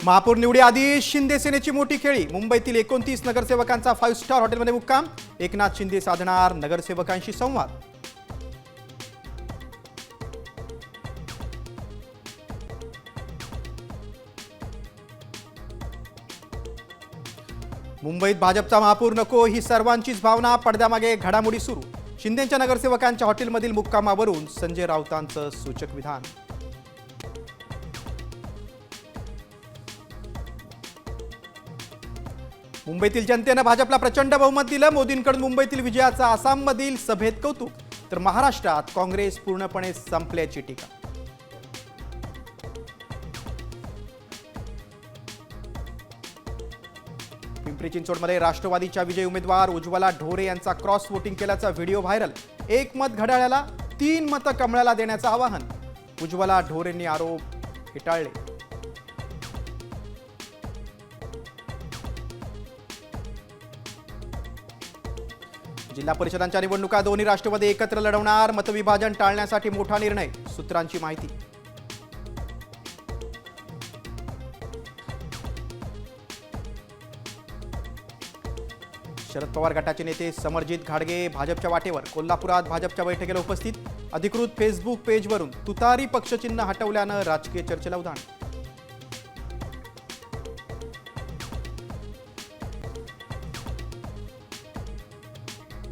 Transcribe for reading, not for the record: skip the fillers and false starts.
महापौर निवडीआधी शिंदे सेनेची मोठी खेळी. मुंबईतील 29 नगरसेवकांचा 5 स्टार हॉटेलमध्ये मुक्काम. एकनाथ शिंदे साधणार नगरसेवकांशी संवाद. मुंबईत भाजपचा महापौर नको ही सर्वांचीच भावना. पडद्यामागे घडामोडी सुरू. शिंदेंच्या नगरसेवकांच्या हॉटेलमधील मुक्कामावरून संजय राऊतांचं सूचक विधान. मुंबईतील जनतेनं भाजपला प्रचंड बहुमत दिलं. मोदींकडून मुंबईतील विजयाचा आसाममधील सभेत कौतुक. तर महाराष्ट्रात काँग्रेस पूर्णपणे संपल्याची टीका. पिंपरी चिंचवडमध्ये राष्ट्रवादीच्या विजयी उमेदवार उज्ज्वला ढोरे यांचा क्रॉस वोटिंग केल्याचा व्हिडिओ व्हायरल. एक मत घड्याळाला 3 मतं कमळाला देण्याचं आवाहन. उज्ज्वला ढोरेंनी आरोप फेटाळले. जिल्हा परिषदांच्या निवडणुका दोन्ही राष्ट्रवादी एकत्र लढवणार. मतविभाजन टाळण्यासाठी मोठा निर्णय. सूत्रांची माहिती. शरद पवार गटाचे नेते समरजित घाडगे भाजपच्या वाटेवर. कोल्हापुरात भाजपच्या बैठकीला उपस्थित. अधिकृत फेसबुक पेजवरून तुतारी पक्षचिन्ह हटवल्यानं राजकीय चर्चेला उधाण.